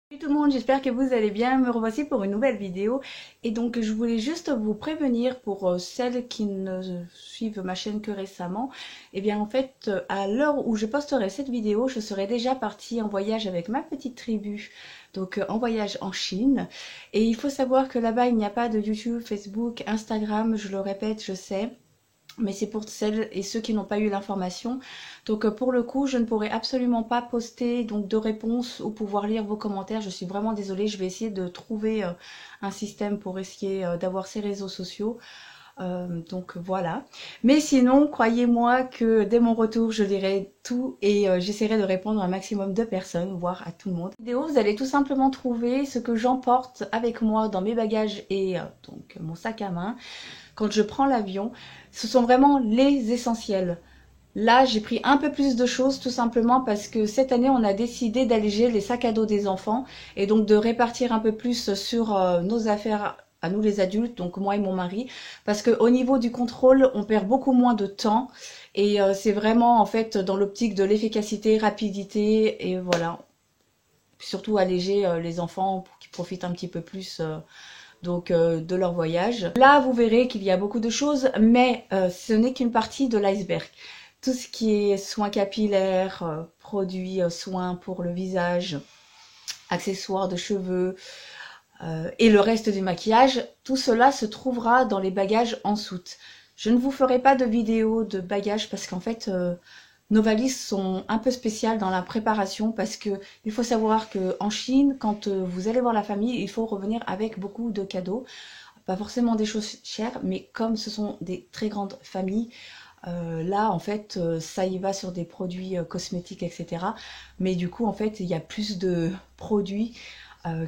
Salut tout le monde, j'espère que vous allez bien. Me revoici pour une nouvelle vidéo. Et donc je voulais juste vous prévenir pour celles qui ne suivent ma chaîne que récemment. Et bien en fait, à l'heure où je posterai cette vidéo, je serai déjà partie en voyage avec ma petite tribu. Donc en voyage en Chine. Et il faut savoir que là-bas, il n'y a pas de YouTube, Facebook, Instagram, je le répète, je sais. Mais c'est pour celles et ceux qui n'ont pas eu l'information. Donc pour le coup, je ne pourrai absolument pas poster donc de réponses ou pouvoir lire vos commentaires. Je suis vraiment désolée. Je vais essayer de trouver un système pour essayer d'avoir ces réseaux sociaux. Donc voilà. Mais sinon, croyez-moi que dès mon retour, je lirai tout et j'essaierai de répondre à un maximum de personnes, voire à tout le monde. Dans cette vidéo, vous allez tout simplement trouver ce que j'emporte avec moi dans mes bagages et donc mon sac à main quand je prends l'avion. Ce sont vraiment les essentiels. Là, j'ai pris un peu plus de choses tout simplement parce que cette année, on a décidé d'alléger les sacs à dos des enfants et donc de répartir un peu plus sur nos affaires à nous les adultes, donc moi et mon mari, parce que au niveau du contrôle, on perd beaucoup moins de temps et c'est vraiment en fait dans l'optique de l'efficacité, rapidité et voilà. Surtout alléger les enfants pour qu'ils profitent un petit peu plus de leur voyage. Là, vous verrez qu'il y a beaucoup de choses, mais ce n'est qu'une partie de l'iceberg. Tout ce qui est soins capillaires, produits, soins pour le visage, accessoires de cheveux et le reste du maquillage, tout cela se trouvera dans les bagages en soute. Je ne vous ferai pas de vidéo de bagages parce qu'en fait, nos valises sont un peu spéciales dans la préparation parce que il faut savoir que en Chine, quand vous allez voir la famille, il faut revenir avec beaucoup de cadeaux. Pas forcément des choses chères, mais comme ce sont des très grandes familles, là en fait ça y va sur des produits cosmétiques, etc. Mais du coup en fait il y a plus de produits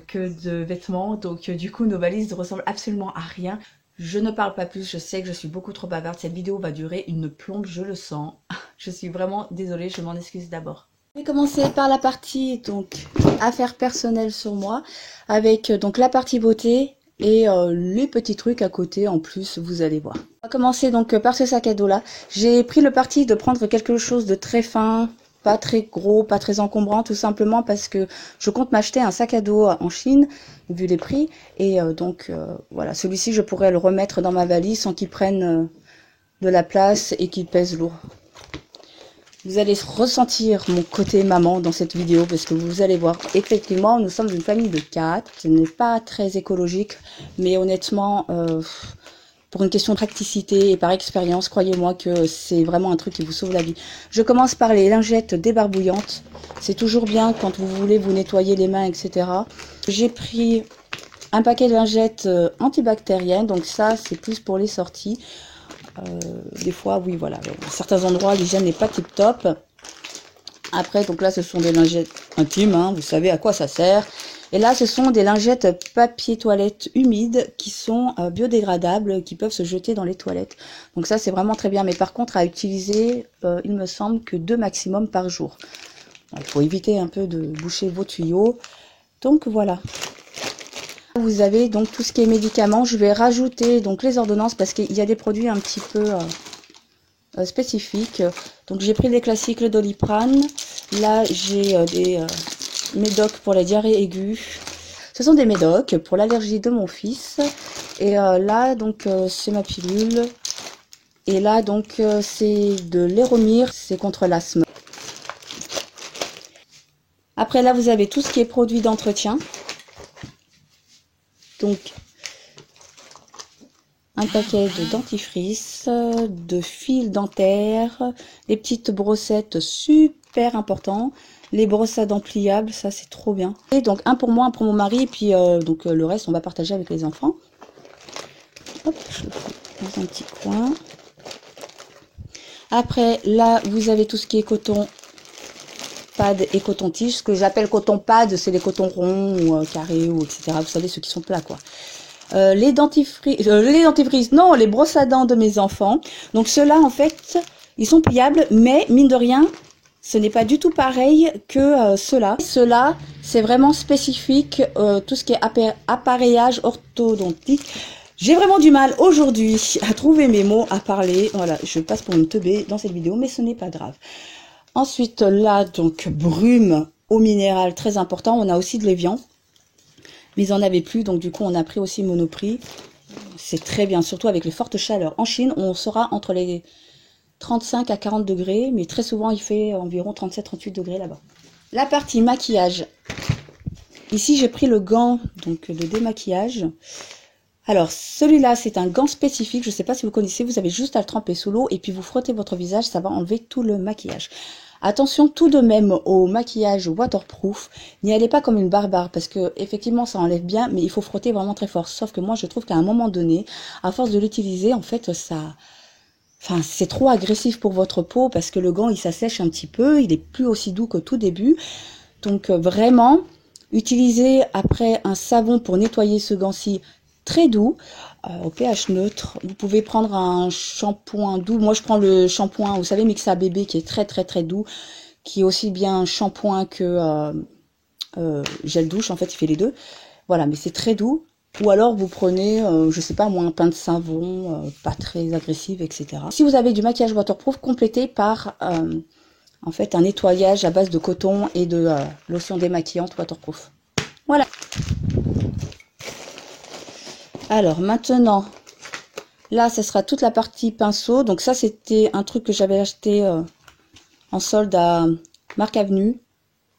que de vêtements, donc du coup nos valises ne ressemblent absolument à rien. Je ne parle pas plus, je sais que je suis beaucoup trop bavarde, cette vidéo va durer une plombe, je le sens. Je suis vraiment désolée, je m'en excuse d'abord. Je vais commencer par la partie donc affaires personnelles sur moi, avec donc la partie beauté et les petits trucs à côté en plus, vous allez voir. On va commencer donc par ce sac à dos là. J'ai pris le parti de prendre quelque chose de très fin, pas très gros, pas très encombrant, tout simplement parce que je compte m'acheter un sac à dos en Chine, vu les prix, et voilà, celui-ci je pourrais le remettre dans ma valise sans qu'il prenne de la place et qu'il pèse lourd. Vous allez ressentir mon côté maman dans cette vidéo parce que vous allez voir, effectivement, nous sommes une famille de 4. Ce n'est pas très écologique, mais honnêtement, pour une question de praticité et par expérience, croyez-moi que c'est vraiment un truc qui vous sauve la vie. Je commence par les lingettes débarbouillantes. C'est toujours bien quand vous voulez vous nettoyer les mains, etc. J'ai pris un paquet de lingettes antibactériennes, donc ça, c'est plus pour les sorties. Des fois, oui, voilà, à certains endroits, l'hygiène n'est pas tip top. Après, donc là, ce sont des lingettes intimes, hein, vous savez à quoi ça sert. Et là, ce sont des lingettes papier toilette humides qui sont biodégradables, qui peuvent se jeter dans les toilettes. Donc ça, c'est vraiment très bien. Mais par contre, à utiliser, il me semble que 2 maximum par jour. Il faut éviter un peu de boucher vos tuyaux. Donc voilà. Vous avez donc tout ce qui est médicaments. Je vais rajouter donc les ordonnances parce qu'il y a des produits un petit peu spécifiques. Donc j'ai pris les classiques, le Doliprane. Là j'ai des médocs pour la diarrhée aiguë. Ce sont des médocs pour l'allergie de mon fils. Et là donc c'est ma pilule. Et là donc c'est de l'Éromir, c'est contre l'asthme. Après là vous avez tout ce qui est produits d'entretien. Donc, un paquet de dentifrice, de fils dentaires, les petites brossettes super important, les brosses à dents pliables, ça c'est trop bien. Et donc un pour moi, un pour mon mari, et puis le reste on va partager avec les enfants. Hop, je le fais dans un petit coin. Après, là, vous avez tout ce qui est coton pad et coton-tige. Ce que j'appelle coton pad, c'est les cotons ronds ou carrés ou etc. Vous savez, ceux qui sont plats, quoi. Les dentifrices, non, les brosses à dents de mes enfants. Donc ceux-là, en fait, ils sont pliables, mais mine de rien, ce n'est pas du tout pareil que ceux-là. Ceux-là, c'est vraiment spécifique, tout ce qui est appareillage orthodontique. J'ai vraiment du mal aujourd'hui à trouver mes mots, à parler. Voilà, je passe pour une teubée dans cette vidéo, mais ce n'est pas grave. Ensuite, là, donc, brume eau minérale très important. On a aussi de l'évian, mais ils en avaient plus, donc du coup on a pris aussi Monoprix. C'est très bien, surtout avec les fortes chaleurs. En Chine, on sera entre les 35 à 40 degrés, mais très souvent il fait environ 37-38 degrés là-bas. La partie maquillage. Ici j'ai pris le gant donc de démaquillage. Alors celui-là c'est un gant spécifique, je ne sais pas si vous connaissez, vous avez juste à le tremper sous l'eau et puis vous frottez votre visage, ça va enlever tout le maquillage. Attention tout de même au maquillage waterproof, n'y allez pas comme une barbare parce que effectivement ça enlève bien, mais il faut frotter vraiment très fort. Sauf que moi je trouve qu'à un moment donné, à force de l'utiliser, en fait ça... Enfin, c'est trop agressif pour votre peau parce que le gant il s'assèche un petit peu, il est plus aussi doux qu'au tout début. Donc vraiment, utilisez après un savon pour nettoyer ce gant-ci très doux, au pH neutre. Vous pouvez prendre un shampoing doux. Moi je prends le shampoing, vous savez, Mixa Bébé qui est très doux, qui est aussi bien shampoing que gel douche, en fait il fait les deux. Voilà, mais c'est très doux. Ou alors vous prenez, je sais pas moi, un pain de savon, pas très agressif, etc. Si vous avez du maquillage waterproof, complétez par en fait un nettoyage à base de coton et de lotion démaquillante waterproof. Voilà. Alors maintenant, là ce sera toute la partie pinceau. Donc ça c'était un truc que j'avais acheté en solde à Marc Avenue.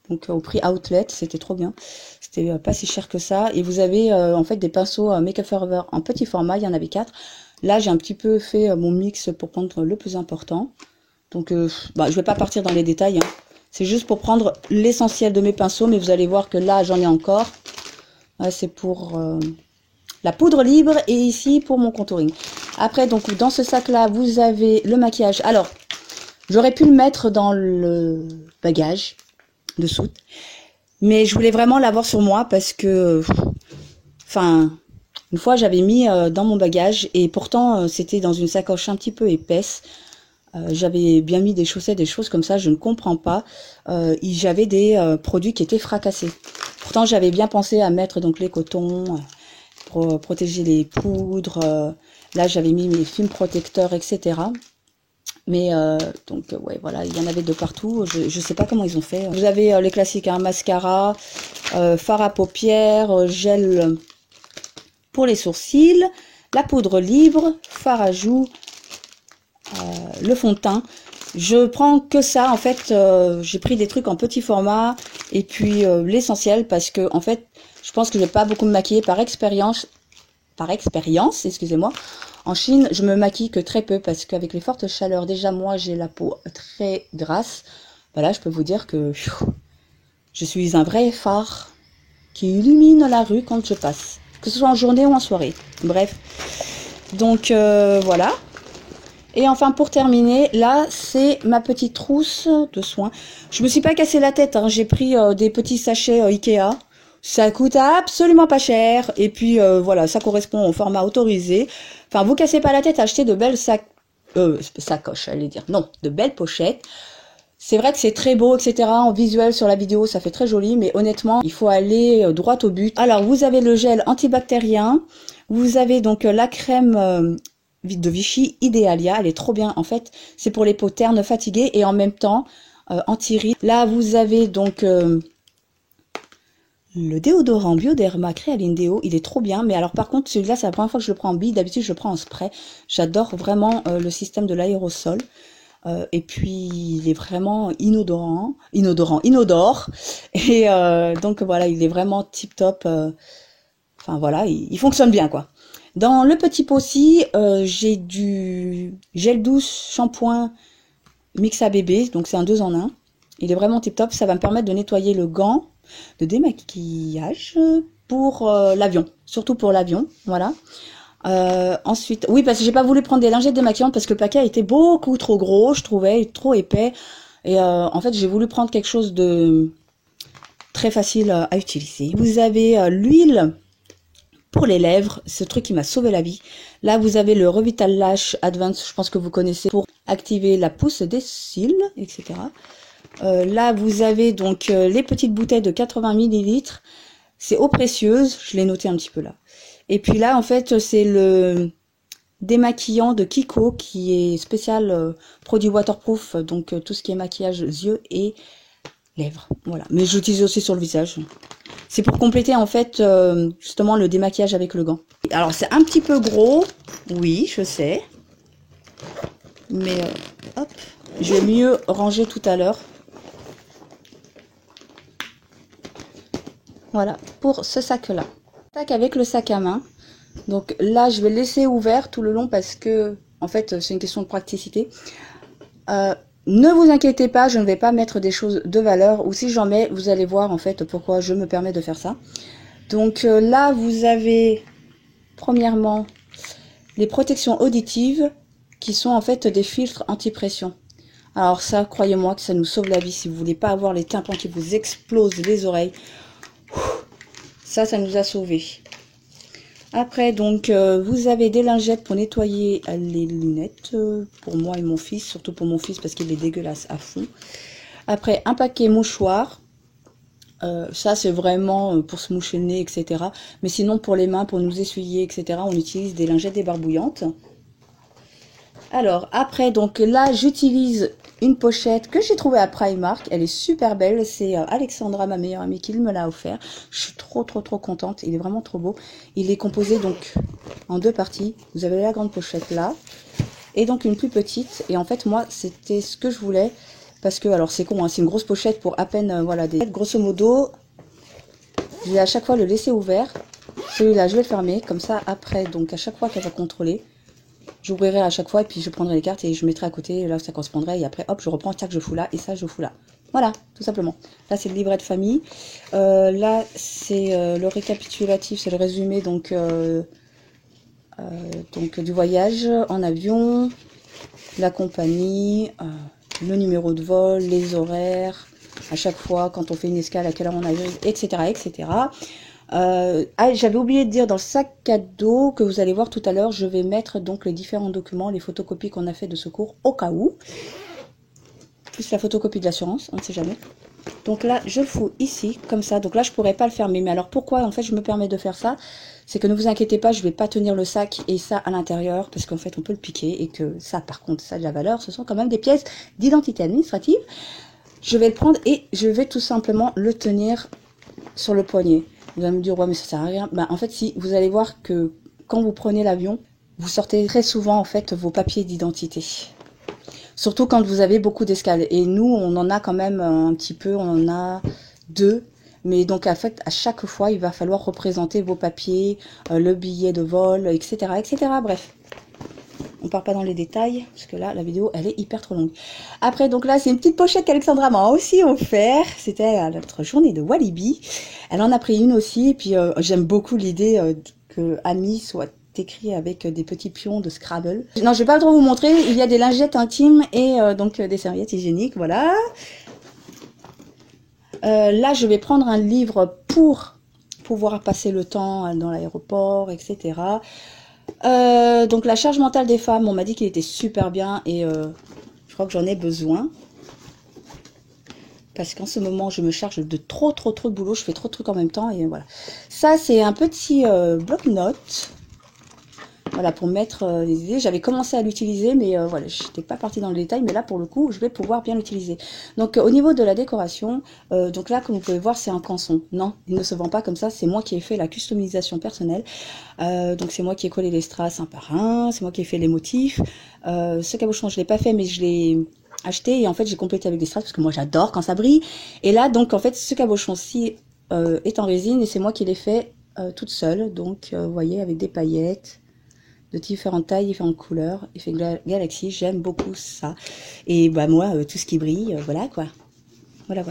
Donc au prix outlet, c'était trop bien. C'était pas si cher que ça. Et vous avez en fait des pinceaux Make Up Forever en petit format, il y en avait 4. Là j'ai un petit peu fait mon mix pour prendre le plus important. Donc je vais pas partir dans les détails. Hein. C'est juste pour prendre l'essentiel de mes pinceaux, mais vous allez voir que là j'en ai encore. C'est pour la poudre libre et ici pour mon contouring. Après donc dans ce sac là vous avez le maquillage. Alors j'aurais pu le mettre dans le bagage de soute, mais je voulais vraiment l'avoir sur moi parce que enfin une fois j'avais mis dans mon bagage et pourtant c'était dans une sacoche un petit peu épaisse. J'avais bien mis des chaussettes, des choses comme ça, je ne comprends pas. J'avais des produits qui étaient fracassés. Pourtant j'avais bien pensé à mettre donc les cotons pour protéger les poudres. Là j'avais mis mes films protecteurs, etc. Mais donc ouais voilà, il y en avait de partout. Je sais pas comment ils ont fait. Vous avez les classiques, hein, mascara, fard à paupières, gel pour les sourcils, la poudre libre, fard à joues, le fond de teint. Je prends que ça en fait. J'ai pris des trucs en petit format et puis l'essentiel parce que en fait je pense que je vais pas beaucoup me maquiller par expérience, excusez-moi. En Chine, je me maquille que très peu parce qu'avec les fortes chaleurs, déjà moi j'ai la peau très grasse. Voilà, je peux vous dire que je suis un vrai phare qui illumine la rue quand je passe, que ce soit en journée ou en soirée. Bref, donc voilà. Et enfin pour terminer, là c'est ma petite trousse de soins. Je me suis pas cassé la tête, hein. J'ai pris des petits sachets Ikea. Ça coûte absolument pas cher et puis voilà, ça correspond au format autorisé. Enfin, vous cassez pas la tête à acheter de belles sacoches, j'allais dire. Non, de belles pochettes. C'est vrai que c'est très beau, etc. En visuel sur la vidéo, ça fait très joli, mais honnêtement, il faut aller droit au but. Alors, vous avez le gel antibactérien. Vous avez donc la crème de Vichy Idealia. Elle est trop bien. En fait, c'est pour les peaux ternes fatiguées et en même temps anti-rides. Là, vous avez donc le déodorant Bioderma Créaline Déo, il est trop bien. Mais alors par contre, celui-là, c'est la première fois que je le prends en bille. D'habitude, je le prends en spray. J'adore vraiment le système de l'aérosol. Et puis, il est vraiment inodore. Et donc voilà, il est vraiment tip top. Enfin voilà, il fonctionne bien quoi. Dans le petit pot aussi, j'ai du gel douce shampoing Mixa Bébé. Donc c'est un 2 en 1. Il est vraiment tip top. Ça va me permettre de nettoyer le gant de démaquillage pour l'avion, surtout pour l'avion, voilà. Ensuite, oui, parce que j'ai pas voulu prendre des lingettes démaquillantes parce que le paquet était beaucoup trop gros, je trouvais, trop épais. Et en fait, j'ai voulu prendre quelque chose de très facile à utiliser. Vous avez l'huile pour les lèvres, ce truc qui m'a sauvé la vie. Là, vous avez le Revital Lash Advance, je pense que vous connaissez, pour activer la pousse des cils, etc. Là, vous avez donc les petites bouteilles de 80 ml. C'est eau précieuse, je l'ai noté un petit peu là. Et puis là, en fait, c'est le démaquillant de Kiko qui est spécial produit waterproof, donc tout ce qui est maquillage yeux et lèvres. Voilà. Mais j'utilise aussi sur le visage. C'est pour compléter en fait justement le démaquillage avec le gant. Alors c'est un petit peu gros, oui, je sais. Mais hop, je vais mieux ranger tout à l'heure. Voilà, pour ce sac-là. Sac avec le sac à main. Donc là, je vais le laisser ouvert tout le long parce que, en fait, c'est une question de praticité. Ne vous inquiétez pas, je ne vais pas mettre des choses de valeur. Ou si j'en mets, vous allez voir en fait pourquoi je me permets de faire ça. Donc là, vous avez, premièrement, les protections auditives qui sont en fait des filtres anti-pression. Alors ça, croyez-moi que ça nous sauve la vie si vous voulez pas avoir les tympans qui vous explosent les oreilles. Ça nous a sauvés. Après, donc, vous avez des lingettes pour nettoyer les lunettes, pour moi et mon fils, surtout pour mon fils parce qu'il est dégueulasse à fond. Après, un paquet mouchoir. Ça, c'est vraiment pour se moucher le nez, etc. Mais sinon, pour les mains, pour nous essuyer, etc., on utilise des lingettes débarbouillantes. Alors, après, donc là, j'utilise une pochette que j'ai trouvée à Primark. Elle est super belle. C'est Alexandra, ma meilleure amie, qui me l'a offert. Je suis trop contente. Il est vraiment trop beau. Il est composé donc en deux parties. Vous avez la grande pochette là. Et donc une plus petite. Et en fait, moi, c'était ce que je voulais. Parce que, alors c'est con, hein, c'est une grosse pochette pour à peine, voilà, des... Grosso modo, je vais à chaque fois le laisser ouvert. Celui-là, je vais le fermer. Comme ça, après, donc à chaque fois qu'elle va contrôler, j'ouvrirai à chaque fois et puis je prendrai les cartes et je mettrai à côté là où ça correspondrait et après hop je reprends, tac je fous là et ça je fous là. Voilà, tout simplement. Là c'est le livret de famille. Là c'est le récapitulatif, c'est le résumé donc du voyage en avion, la compagnie, le numéro de vol, les horaires, à chaque fois quand on fait une escale à quelle heure on arrive, etc. etc. J'avais oublié de dire dans le sac à dos que vous allez voir tout à l'heure, je vais mettre donc les différents documents, les photocopies qu'on a fait de secours au cas où, plus la photocopie de l'assurance, on ne sait jamais. Donc là, je le fous ici, comme ça. Donc là, je pourrais pas le fermer. Mais alors pourquoi en fait je me permets de faire ça? C'est que ne vous inquiétez pas, je vais pas tenir le sac et ça à l'intérieur parce qu'en fait on peut le piquer et que ça, par contre, ça a de la valeur. Ce sont quand même des pièces d'identité administrative. Je vais le prendre et je vais tout simplement le tenir sur le poignet. Vous allez me dire, ouais, mais ça sert à rien. Ben, en fait, si, vous allez voir que quand vous prenez l'avion, vous sortez très souvent, en fait, vos papiers d'identité. Surtout quand vous avez beaucoup d'escales. Et nous, on en a quand même un petit peu, on en a 2. Mais donc, en fait, à chaque fois, il va falloir représenter vos papiers, le billet de vol, etc., etc. Bref. On part pas dans les détails, parce que là, la vidéo, elle est hyper trop longue. Après, donc là, c'est une petite pochette qu'Alexandra m'a aussi offert. C'était à notre journée de Walibi. Elle en a pris une aussi. Et puis, j'aime beaucoup l'idée que Ami soit écrit avec des petits pions de Scrabble. Non, je vais pas trop vous montrer. Il y a des lingettes intimes et donc des serviettes hygiéniques. Voilà. Là, je vais prendre un livre pour pouvoir passer le temps dans l'aéroport, etc. Donc la charge mentale des femmes, on m'a dit qu'il était super bien et je crois que j'en ai besoin. Parce qu'en ce moment, je me charge de trop de boulot, je fais trop de trucs en même temps et voilà. Ça, c'est un petit bloc-notes. Voilà, pour mettre les idées. J'avais commencé à l'utiliser, mais voilà, je n'étais pas partie dans le détail. Mais là, pour le coup, je vais pouvoir bien l'utiliser. Donc, au niveau de la décoration, donc là, comme vous pouvez voir, c'est un canson. Non, il ne se vend pas comme ça. C'est moi qui ai fait la customisation personnelle. Donc, c'est moi qui ai collé les strass un par un. C'est moi qui ai fait les motifs. Ce cabochon, je ne l'ai pas fait, mais je l'ai acheté. Et en fait, j'ai complété avec des strass parce que moi, j'adore quand ça brille. Et là, donc, en fait, ce cabochon-ci est en résine et c'est moi qui l'ai fait toute seule. Donc, vous voyez, avec des paillettes de différentes tailles, différentes couleurs, effet galaxie, j'aime beaucoup ça. Et bah moi, tout ce qui brille, voilà quoi. Voilà.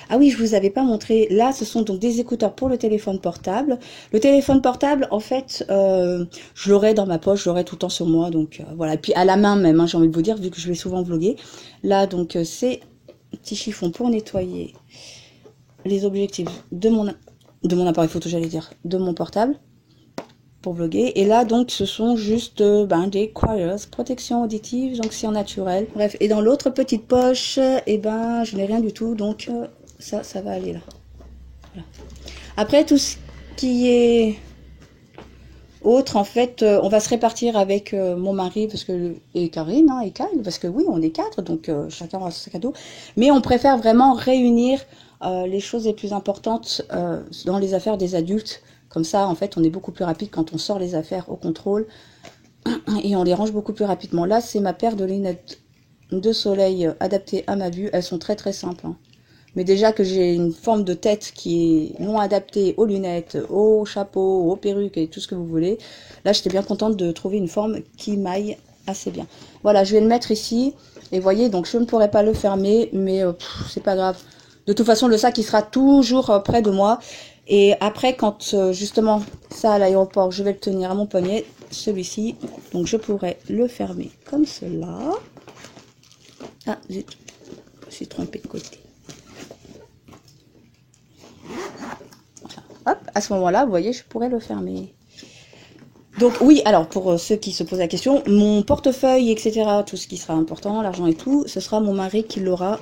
Ah oui, je vous avais pas montré, là ce sont donc des écouteurs pour le téléphone portable. Le téléphone portable, en fait, je l'aurai dans ma poche, je l'aurai tout le temps sur moi, donc voilà. Et puis à la main même, hein, j'ai envie de vous dire, vu que je vais souvent vlogger. Là, donc c'est un petit chiffon pour nettoyer les objectifs de mon appareil photo, j'allais dire, de mon portable. Pour vlogger. Et là, donc, ce sont juste des Quires, protection auditive, donc c'est en naturel. Bref, et dans l'autre petite poche, je n'ai rien du tout, donc ça va aller là. Voilà. Après, tout ce qui est autres, en fait, on va se répartir avec mon mari parce que et Karine hein, et Kyle, parce que oui, on est 4, donc chacun aura son sac à dos. Mais on préfère vraiment réunir les choses les plus importantes dans les affaires des adultes. Comme ça, en fait, on est beaucoup plus rapide quand on sort les affaires au contrôle et on les range beaucoup plus rapidement. Là, c'est ma paire de lunettes de soleil adaptées à ma vue. Elles sont très très simples, hein. Mais déjà que j'ai une forme de tête qui est non adaptée aux lunettes, au chapeau, aux perruques et tout ce que vous voulez. Là, j'étais bien contente de trouver une forme qui m'aille assez bien. Voilà, je vais le mettre ici. Et voyez, donc je ne pourrai pas le fermer, mais c'est pas grave. De toute façon, le sac, il sera toujours près de moi. Et après, quand justement, ça à l'aéroport, je vais le tenir à mon poignet, celui-ci. Donc, je pourrais le fermer comme cela. Ah, je me suis trompée de côté. Hop, à ce moment-là, vous voyez, je pourrais le fermer. Donc oui, alors pour ceux qui se posent la question, mon portefeuille, etc., tout ce qui sera important, l'argent et tout, ce sera mon mari qui l'aura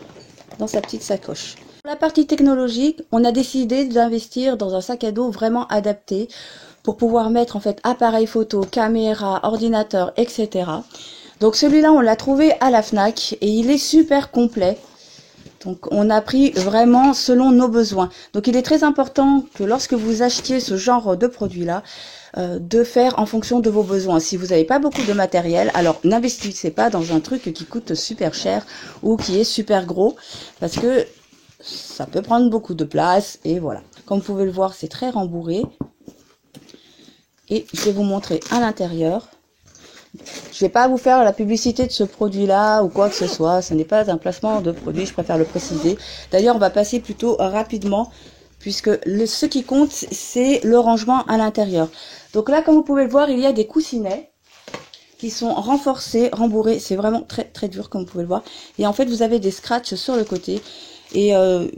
dans sa petite sacoche. Pour la partie technologique, on a décidé d'investir dans un sac à dos vraiment adapté pour pouvoir mettre en fait appareil photo, caméra, ordinateur, etc. Donc celui-là, on l'a trouvé à la Fnac et il est super complet. Donc on a pris vraiment selon nos besoins. Donc il est très important que lorsque vous achetiez ce genre de produit-là, de faire en fonction de vos besoins. Si vous n'avez pas beaucoup de matériel, alors n'investissez pas dans un truc qui coûte super cher ou qui est super gros, parce que ça peut prendre beaucoup de place, et voilà. Comme vous pouvez le voir, c'est très rembourré. Et je vais vous montrer à l'intérieur. Je vais pas vous faire la publicité de ce produit-là ou quoi que ce soit. Ce n'est pas un placement de produit, je préfère le préciser. D'ailleurs, on va passer plutôt rapidement, puisque ce qui compte, c'est le rangement à l'intérieur. Donc là, comme vous pouvez le voir, il y a des coussinets qui sont renforcés, rembourrés. C'est vraiment très très dur, comme vous pouvez le voir. Et en fait, vous avez des scratchs sur le côté. Et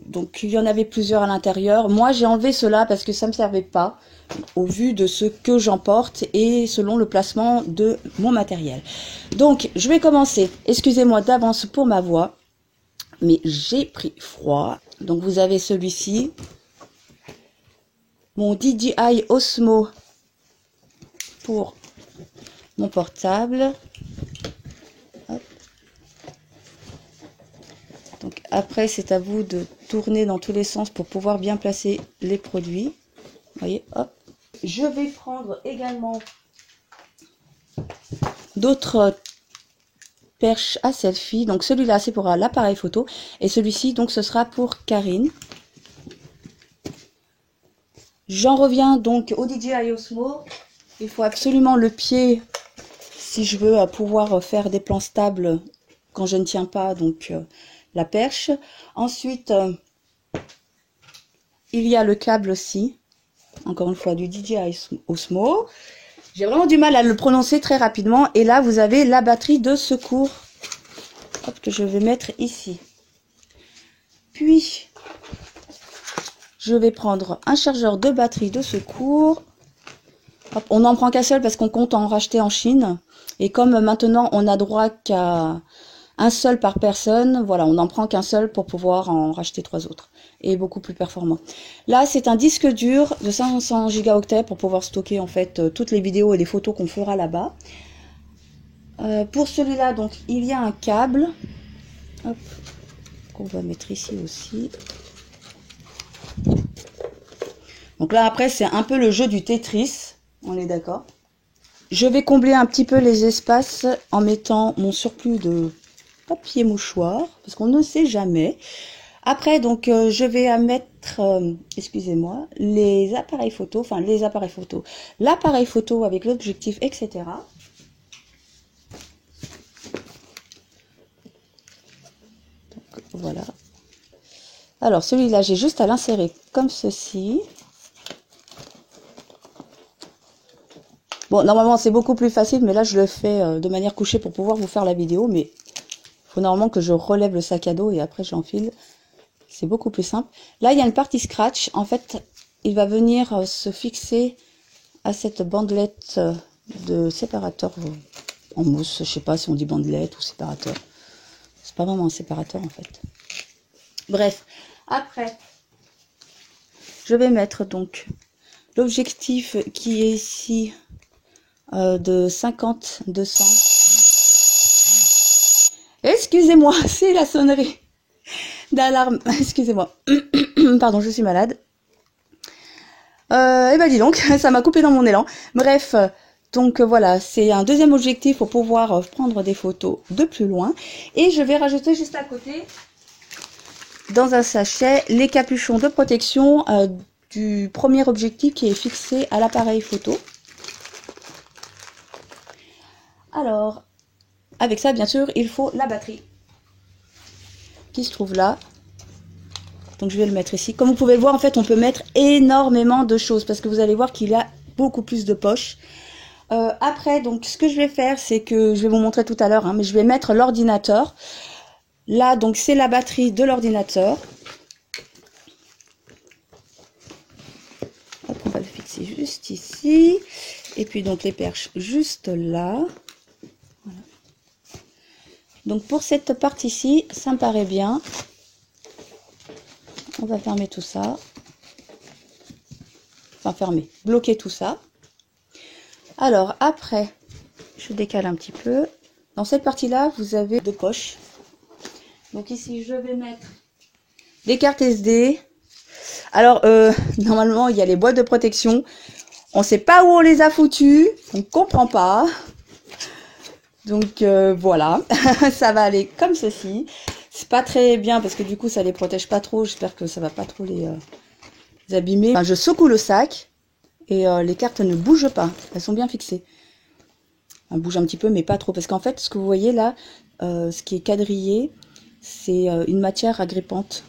donc, il y en avait plusieurs à l'intérieur. Moi, j'ai enlevé cela parce que ça ne me servait pas au vu de ce que j'emporte et selon le placement de mon matériel. Donc, je vais commencer. Excusez-moi d'avance pour ma voix, mais j'ai pris froid. Donc, vous avez celui-ci. Mon DJI Osmo pour mon portable. Hop. Donc après, c'est à vous de tourner dans tous les sens pour pouvoir bien placer les produits. Vous voyez, hop. Je vais prendre également d'autres perches à selfie. Donc celui-là, c'est pour l'appareil photo. Et celui-ci, donc, ce sera pour Karine. J'en reviens donc au DJI Osmo. Il faut absolument le pied si je veux pouvoir faire des plans stables quand je ne tiens pas donc la perche. Ensuite, il y a le câble aussi, encore une fois du DJI Osmo. J'ai vraiment du mal à le prononcer très rapidement. Et là, vous avez la batterie de secours, hop, que je vais mettre ici. Puis, je vais prendre un chargeur de batterie de secours. Hop, on n'en prend qu'un seul parce qu'on compte en racheter en Chine. Et comme maintenant, on n'a droit qu'à un seul par personne, voilà, on n'en prend qu'un seul pour pouvoir en racheter 3 autres. Et beaucoup plus performant. Là, c'est un disque dur de 500 gigaoctets pour pouvoir stocker en fait toutes les vidéos et les photos qu'on fera là-bas. Pour celui-là, donc, il y a un câble. Hop, qu'on va mettre ici aussi. Donc là, après, c'est un peu le jeu du Tetris. On est d'accord. Je vais combler un petit peu les espaces en mettant mon surplus de papier mouchoir, parce qu'on ne sait jamais. Après, donc, je vais mettre, excusez-moi, les appareils photo, enfin les appareils photo, l'appareil photo avec l'objectif, etc. Donc, voilà. Alors, celui-là, j'ai juste à l'insérer comme ceci. Bon, normalement, c'est beaucoup plus facile, mais là, je le fais de manière couchée pour pouvoir vous faire la vidéo, mais il faut normalement que je relève le sac à dos et après, j'enfile. C'est beaucoup plus simple. Là, il y a une partie scratch. En fait, il va venir se fixer à cette bandelette de séparateur en mousse. Je sais pas si on dit bandelette ou séparateur. C'est pas vraiment un séparateur, en fait. Bref, après, je vais mettre donc l'objectif qui est ici de 50-200. Excusez-moi, c'est la sonnerie d'alarme. Excusez-moi. Pardon, je suis malade. Et ben dis donc, ça m'a coupé dans mon élan. Bref, donc voilà, c'est un deuxième objectif pour pouvoir prendre des photos de plus loin. Et je vais rajouter juste à côté, dans un sachet, les capuchons de protection du premier objectif qui est fixé à l'appareil photo. Alors, avec ça, bien sûr, il faut la batterie qui se trouve là. Donc je vais le mettre ici. Comme vous pouvez le voir, en fait, on peut mettre énormément de choses parce que vous allez voir qu'il a beaucoup plus de poches. Après, donc ce que je vais faire, c'est que je vais vous montrer tout à l'heure, hein, mais je vais mettre l'ordinateur. Là, donc c'est la batterie de l'ordinateur. Hop, on va le fixer juste ici. Et puis donc les perches juste là. Voilà. Donc pour cette partie-ci, ça me paraît bien. On va fermer tout ça. Enfin fermer, bloquer tout ça. Alors après, je décale un petit peu. Dans cette partie-là, vous avez deux poches. Donc ici, je vais mettre des cartes SD. Alors, normalement, il y a les boîtes de protection. On ne sait pas où on les a foutues. On ne comprend pas. Donc voilà, ça va aller comme ceci. C'est pas très bien parce que du coup, ça les protège pas trop. J'espère que ça va pas trop les abîmer. Enfin, je secoue le sac et les cartes ne bougent pas. Elles sont bien fixées. Elles bougent un petit peu, mais pas trop. Parce qu'en fait, ce que vous voyez là, ce qui est quadrillé, c'est une matière agrippante.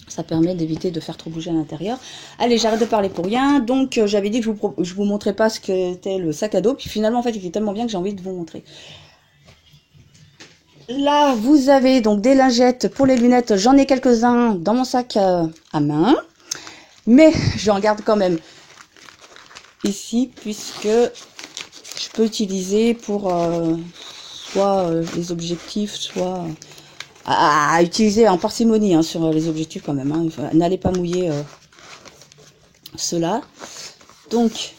Ça permet d'éviter de faire trop bouger à l'intérieur. Allez, j'arrête de parler pour rien. Donc, j'avais dit que je vous montrais pas ce qu'était le sac à dos. Puis finalement, en fait, il est tellement bien que j'ai envie de vous montrer. Là, vous avez donc des lingettes pour les lunettes. J'en ai quelques-uns dans mon sac à main. Mais j'en garde quand même ici, puisque je peux utiliser pour soit les objectifs, soit à utiliser en parcimonie hein, sur les objectifs quand même. Hein. N'allez pas mouiller cela. Donc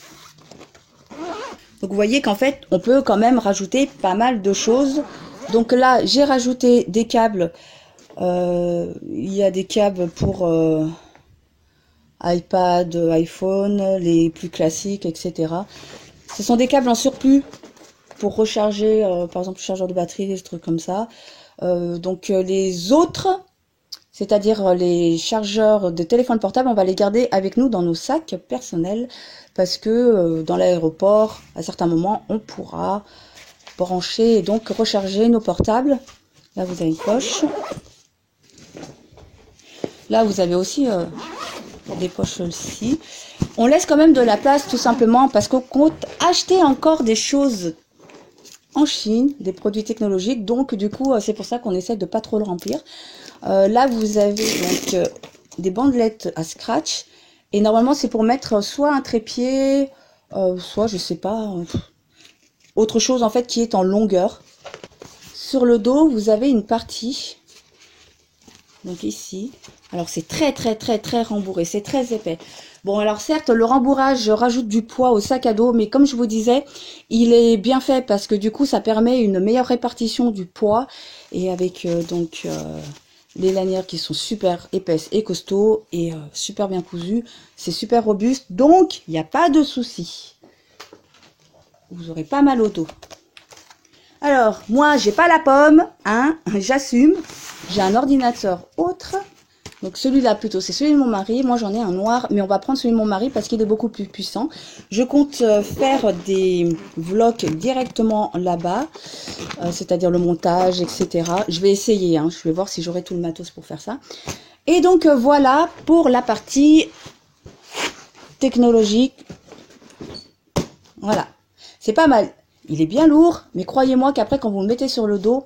vous voyez qu'en fait, on peut quand même rajouter pas mal de choses. Donc là, j'ai rajouté des câbles. Il y a des câbles pour iPad, iPhone, les plus classiques, etc. Ce sont des câbles en surplus pour recharger, par exemple, le chargeur de batterie, des trucs comme ça. Donc les autres, c'est-à-dire les chargeurs de téléphone portable, on va les garder avec nous dans nos sacs personnels parce que dans l'aéroport, à certains moments, on pourra brancher et donc recharger nos portables. Là, vous avez une poche. Là, vous avez aussi des poches aussi. On laisse quand même de la place tout simplement parce qu'on compte acheter encore des choses en Chine, des produits technologiques. Donc, du coup, c'est pour ça qu'on essaie de pas trop le remplir. Là, vous avez donc des bandelettes à scratch. Et normalement, c'est pour mettre soit un trépied, soit, je sais pas, autre chose en fait qui est en longueur. Sur le dos, vous avez une partie. Donc ici. Alors, c'est très rembourré. C'est très épais. Bon, alors certes, le rembourrage rajoute du poids au sac à dos. Mais comme je vous disais, il est bien fait parce que du coup, ça permet une meilleure répartition du poids. Et avec les lanières qui sont super épaisses et costauds et super bien cousues. C'est super robuste. Donc, il n'y a pas de souci. Vous aurez pas mal au dos. Alors, moi, j'ai pas la pomme, hein, j'assume. J'ai un ordinateur autre. Donc, celui-là, plutôt, c'est celui de mon mari. Moi, j'en ai un noir, mais on va prendre celui de mon mari parce qu'il est beaucoup plus puissant. Je compte faire des vlogs directement là-bas, c'est-à-dire le montage, etc. Je vais essayer, hein, je vais voir si j'aurai tout le matos pour faire ça. Et donc, voilà pour la partie technologique. Voilà, c'est pas mal. Il est bien lourd, mais croyez-moi qu'après, quand vous le mettez sur le dos,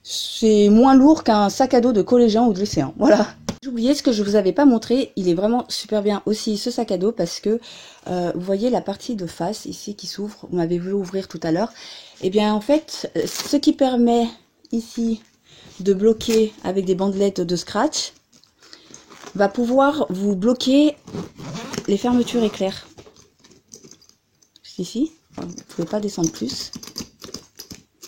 c'est moins lourd qu'un sac à dos de collégien ou de lycéen. Voilà. J'ai oublié ce que je vous avais pas montré. Il est vraiment super bien aussi, ce sac à dos, parce que vous voyez la partie de face ici qui s'ouvre. Vous m'avez vu ouvrir tout à l'heure. Et bien, en fait, ce qui permet ici de bloquer avec des bandelettes de scratch va pouvoir vous bloquer les fermetures éclairs. Ici. Vous ne pouvez pas descendre plus.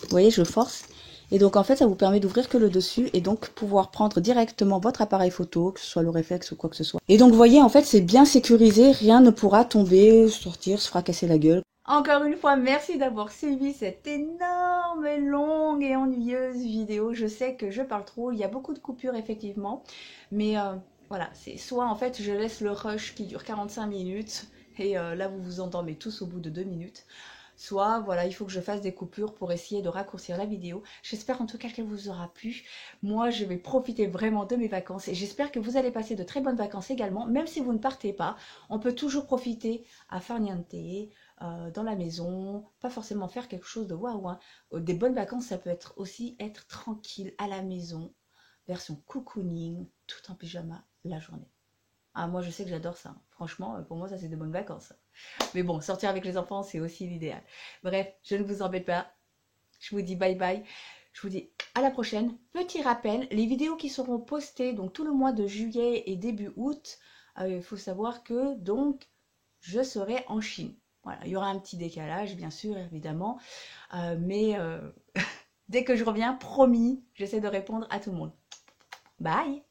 Vous voyez, je force. Et donc en fait, ça vous permet d'ouvrir que le dessus et donc pouvoir prendre directement votre appareil photo, que ce soit le réflexe ou quoi que ce soit. Et donc vous voyez, en fait, c'est bien sécurisé, rien ne pourra tomber, sortir, se fracasser la gueule. Encore une fois, merci d'avoir suivi cette énorme, longue et ennuyeuse vidéo. Je sais que je parle trop, il y a beaucoup de coupures effectivement, mais voilà, c'est soit en fait je laisse le rush qui dure 45 minutes et là vous vous endormez tous au bout de 2 minutes. Soit, voilà, il faut que je fasse des coupures pour essayer de raccourcir la vidéo. J'espère en tout cas qu'elle vous aura plu. Moi, je vais profiter vraiment de mes vacances et j'espère que vous allez passer de très bonnes vacances également. Même si vous ne partez pas, on peut toujours profiter à farniente, dans la maison, pas forcément faire quelque chose de waouh, hein. Des bonnes vacances, ça peut être aussi être tranquille à la maison, version cocooning, tout en pyjama la journée. Ah, moi, je sais que j'adore ça. Franchement, pour moi, ça, c'est de bonnes vacances. Mais bon, sortir avec les enfants, c'est aussi l'idéal. Bref, je ne vous embête pas. Je vous dis bye bye. Je vous dis à la prochaine. Petit rappel, les vidéos qui seront postées donc tout le mois de juillet et début août, il faut savoir que donc je serai en Chine. Voilà, il y aura un petit décalage, bien sûr, évidemment. Mais dès que je reviens, promis, j'essaie de répondre à tout le monde. Bye!